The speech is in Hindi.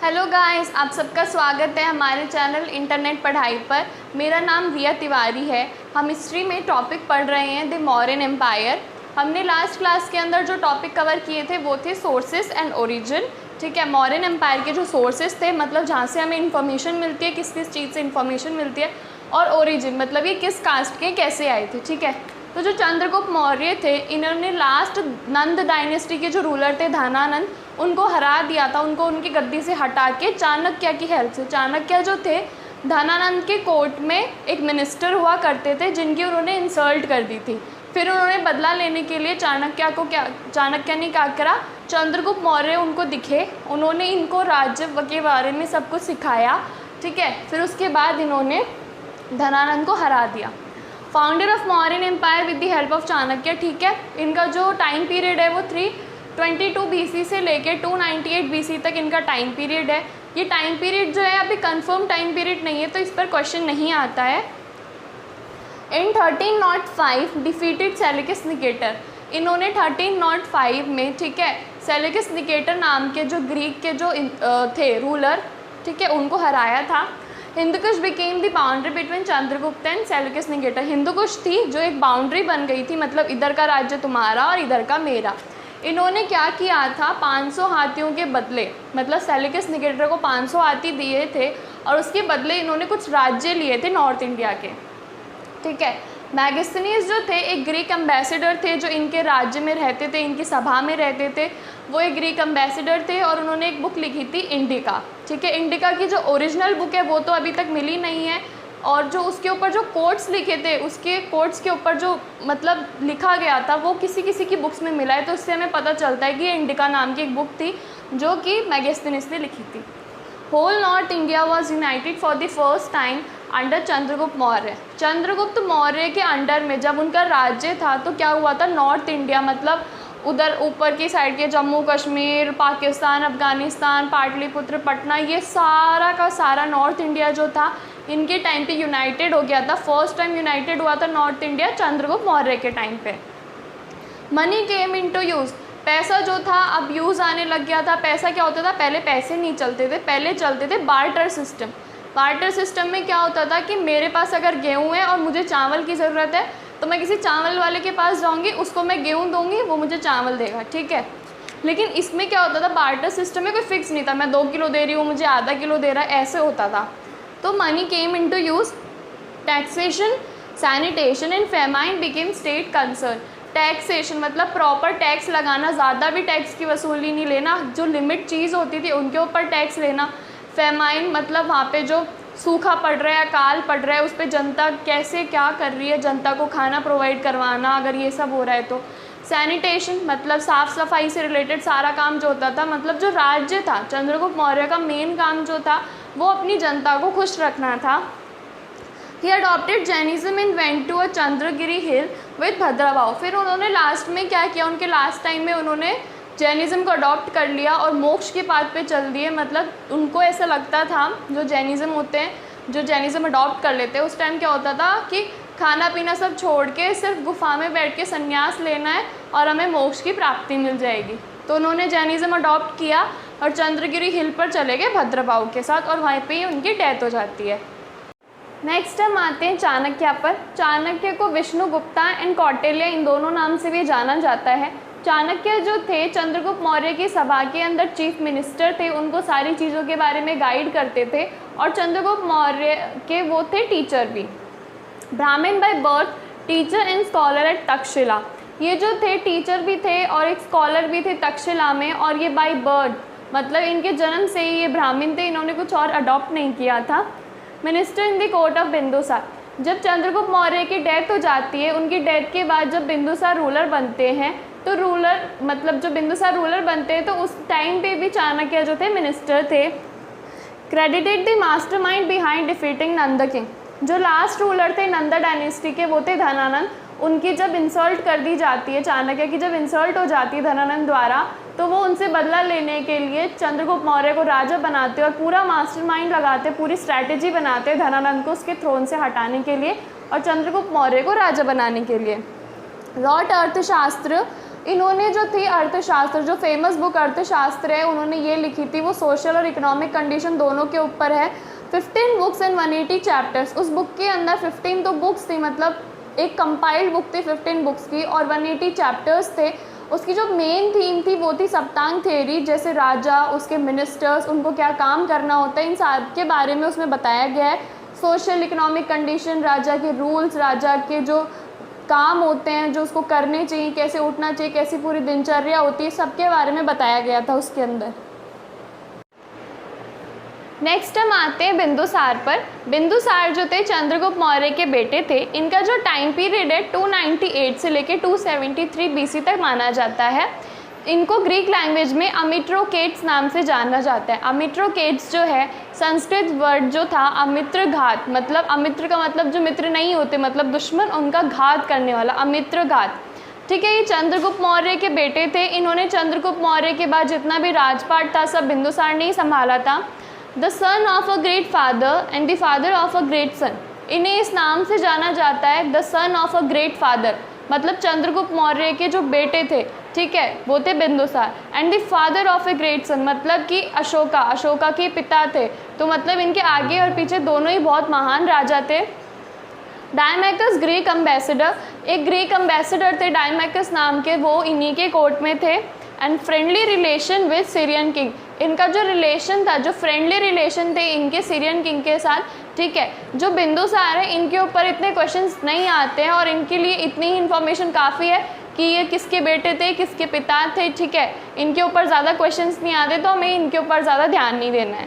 हेलो गाइस, आप सबका स्वागत है हमारे चैनल इंटरनेट पढ़ाई पर। मेरा नाम रिया तिवारी है। हम हिस्ट्री में टॉपिक पढ़ रहे हैं द मौर्यन एम्पायर। हमने लास्ट क्लास के अंदर जो टॉपिक कवर किए थे वो थे सोर्सेस एंड ओरिजिन। ठीक है, मौर्यन एम्पायर के जो सोर्सेस थे मतलब जहाँ से हमें इन्फॉर्मेशन मिलती है, किस किस चीज़ से इन्फॉर्मेशन मिलती है, और ओरिजिन मतलब ये किस कास्ट के कैसे आए थे। ठीक है, तो जो चंद्रगुप्त मौर्य थे इन्होंने लास्ट नंद डायनेस्टी के जो रूलर थे धनानंद, उनको हरा दिया था। उनको उनकी गद्दी से हटा के चाणक्य की हेल्प से, चाणक्य जो थे धनानंद के कोर्ट में एक मिनिस्टर हुआ करते थे जिनकी उन्होंने इंसल्ट कर दी थी। फिर उन्होंने बदला लेने के लिए चाणक्य ने क्या करा, चंद्रगुप्त मौर्य उनको दिखे, उन्होंने इनको राज्य के बारे में सब कुछ सिखाया। ठीक है, फिर उसके बाद इन्होंने धनानंद को हरा दिया। Founder of Mauryan empire with the help of Chanakya. ठीक है, इनका जो टाइम पीरियड है वो 322 BC से लेके 298 BC तक इनका टाइम पीरियड है। ये टाइम पीरियड जो है अभी कंफर्म टाइम पीरियड नहीं है, तो इस पर क्वेश्चन नहीं आता है। इन 1305 डिफीटेड सेल्यूकस निकेटर। इन्होंने 1305 में, ठीक है, सेल्यूकस निकेटर नाम के जो ग्रीक के जो थे रूलर, ठीक है, उनको हराया था। Hindu Kush became the boundary between Chandragupta and Seleucus Nicator. Hindu Kush थी जो एक बाउंड्री बन गई थी, मतलब इधर का राज्य तुम्हारा और इधर का मेरा। इन्होंने क्या किया था, 500 हाथियों के बदले, मतलब सेल्यूकस निकेटर को 500 हाथी दिए थे और उसके बदले इन्होंने कुछ राज्य लिए थे नॉर्थ इंडिया के। ठीक है, मैगस्थनीज जो थे एक ग्रीक एम्बेसडर थे जो इनके राज्य में रहते थे, इनकी सभा में रहते थे। वो एक ग्रीक एम्बेसडर थे और उन्होंने एक बुक लिखी थी इंडिका। ठीक है, इंडिका की जो ओरिजिनल बुक है वो तो अभी तक मिली नहीं है, और जो उसके ऊपर जो कोट्स लिखे थे, उसके कोट्स के ऊपर जो मतलब लिखा गया था वो किसी किसी की बुक्स में मिला है। तो उससे हमें पता चलता है कि इंडिका नाम की एक बुक थी जो कि मैगस्थनीज ने लिखी थी। Whole north India was united for the first time under Chandragupta Maurya. Chandragupta Maurya के अंडर में जब उनका राज्य था तो क्या हुआ था, नॉर्थ इंडिया मतलब उधर ऊपर की साइड के जम्मू कश्मीर, पाकिस्तान, अफगानिस्तान, पाटलिपुत्र, पटना, ये सारा का सारा नॉर्थ इंडिया जो था इनके टाइम पे यूनाइटेड हो गया था। फर्स्ट टाइम यूनाइटेड हुआ था नॉर्थ इंडिया चंद्रगुप्त मौर्य के टाइम पे। Money came into use. पैसा जो था अब यूज़ आने लग गया था। पैसा क्या होता था, पहले पैसे नहीं चलते थे, पहले चलते थे बार्टर सिस्टम। बार्टर सिस्टम में क्या होता था कि मेरे पास अगर गेहूँ है और मुझे चावल की ज़रूरत है तो मैं किसी चावल वाले के पास जाऊँगी, उसको मैं गेहूँ दूँगी, वो मुझे चावल देगा। ठीक है, लेकिन इसमें क्या होता था, बार्टर सिस्टम में कोई फिक्स नहीं था, मैं 2 किलो दे रही हूँ, मुझे आधा किलो दे रहा है, ऐसे होता था। तो money came into use. Taxation, sanitation and famine became state concern. Taxation मतलब प्रॉपर टैक्स लगाना, ज़्यादा भी टैक्स की वसूली नहीं लेना, जो लिमिट चीज़ होती थी उनके ऊपर टैक्स लेना। फेमाइन मतलब वहाँ पे जो सूखा पड़ रहा है, अकाल पड़ रहा है, उस पर जनता कैसे क्या कर रही है, जनता को खाना प्रोवाइड करवाना, अगर ये सब हो रहा है तो। सैनिटेशन मतलब साफ़ सफाई से रिलेटेड सारा काम जो होता था, मतलब जो राज्य था चंद्रगुप्त मौर्य का मेन काम जो था वो अपनी जनता को खुश रखना था। He adopted Jainism and went to a Chandragiri hill with भद्रभाव। फिर उन्होंने लास्ट में क्या किया, उनके लास्ट टाइम में उन्होंने जैनिज़्म को अडॉप्ट कर लिया और मोक्ष के पाथ पे चल दिए। मतलब उनको ऐसा लगता था, जो जैनिज़्म होते हैं, जो जैनिज़्म अडॉप्ट कर लेते हैं, उस टाइम क्या होता था कि खाना पीना सब छोड़ के सिर्फ गुफा में बैठ के संन्यास लेना है और हमें मोक्ष की प्राप्ति मिल जाएगी। तो उन्होंने जैनिज़्म अडॉप्ट किया और चंद्रगिरी हिल पर चले गए भद्रभाव के साथ, और वहीं पर ही उनकी डेथ हो जाती है। नेक्स्ट हम आते हैं चाणक्य पर। चाणक्य को विष्णुगुप्ता एंड कौटिल्य इन दोनों नाम से भी जाना जाता है। चाणक्य जो थे चंद्रगुप्त मौर्य की सभा के अंदर चीफ मिनिस्टर थे, उनको सारी चीज़ों के बारे में गाइड करते थे, और चंद्रगुप्त मौर्य के वो थे टीचर भी। Brahmin by birth, teacher and scholar at Takshashila. ये जो थे टीचर भी थे और एक स्कॉलर भी थे तक्षशिला में, और ये बाय बर्थ मतलब इनके जन्म से ही ये ब्राह्मण थे, इन्होंने कुछ और अडॉप्ट नहीं किया था। Minister in the court of Bindusara. जब चंद्रगुप्त मौर्य की डेथ हो जाती है, उनकी डेथ के बाद जब बिंदुसार रूलर बनते हैं, तो रूलर मतलब जो बिंदुसार रूलर बनते हैं तो उस टाइम पे भी चाणक्य जो थे मिनिस्टर थे। Credited the mastermind behind defeating Nand king. जो लास्ट रूलर थे नंदा डायनेस्टी के वो थे धनानंद। उनकी जब इंसल्ट कर दी जाती है, चाणक्य की जब इंसल्ट हो जाती है धनानंद द्वारा, तो वो उनसे बदला लेने के लिए चंद्रगुप्त मौर्य को राजा बनाते और पूरा मास्टरमाइंड लगाते, पूरी स्ट्रैटेजी बनाते धनानंद को उसके थ्रोन से हटाने के लिए और चंद्रगुप्त मौर्य को राजा बनाने के लिए। रॉट अर्थशास्त्र इन्होंने जो थी अर्थशास्त्र, जो फेमस बुक अर्थशास्त्र है उन्होंने ये लिखी थी, वो सोशल और इकोनॉमिक कंडीशन दोनों के ऊपर है। 15 बुक्स एंड 180 चैप्टर्स। उस बुक के अंदर 15 तो बुक्स थी, मतलब एक कंपाइल्ड बुक थी 15 बुक्स की, और 180 चैप्टर्स थे। उसकी जो मेन थीम थी वो थी सप्तांग थ्योरी, जैसे राजा, उसके मिनिस्टर्स, उनको क्या काम करना होता है, इन सब के बारे में उसमें बताया गया है। सोशल इकोनॉमिक कंडीशन, राजा के रूल्स, राजा के जो काम होते हैं जो उसको करने चाहिए, कैसे उठना चाहिए, कैसी पूरी दिनचर्या होती है, सबके बारे में बताया गया था उसके अंदर। नेक्स्ट हम आते हैं बिंदुसार पर। बिंदुसार जो थे चंद्रगुप्त मौर्य के बेटे थे। इनका जो टाइम पीरियड है 298 से लेके 273 बीसी तक माना जाता है। इनको ग्रीक लैंग्वेज में अमित्रोकेट्स नाम से जाना जाता है। अमित्रोकेट्स जो है संस्कृत वर्ड जो था अमित्र घात, मतलब अमित्र का मतलब जो मित्र नहीं होते, मतलब दुश्मन, उनका घात करने वाला, अमित्र घात। ठीक है, ये चंद्रगुप्त मौर्य के बेटे थे। इन्होंने चंद्रगुप्त मौर्य के बाद जितना भी राजपाट था सब बिंदुसार ने ही संभाला था। The son of a great father and the father of a great सन, इन्हें इस नाम से जाना जाता है, the son of a great father, मतलब चंद्रगुप्त मौर्य के जो बेटे थे, ठीक है, वो थे Bindusara. And the father of a great son, मतलब कि अशोका के पिता थे, तो मतलब इनके आगे और पीछे दोनों ही बहुत महान राजा थे। डायमैकस ग्रीक अम्बेसडर, एक ग्रीक अम्बेसडर थे डायमैकस नाम के, वो इन्हीं के कोर्ट में थे। And friendly relation with Syrian king, इनका जो रिलेशन था, जो फ्रेंडली रिलेशन थे इनके सीरियन किंग के साथ। ठीक है, जो बिंदुसार है इनके ऊपर इतने क्वेश्चंस नहीं आते हैं और इनके लिए इतनी ही इन्फॉर्मेशन काफ़ी है कि ये किसके बेटे थे, किसके पिता थे। ठीक है, इनके ऊपर ज़्यादा क्वेश्चंस नहीं आते, तो हमें इनके ऊपर ज़्यादा ध्यान नहीं देना है।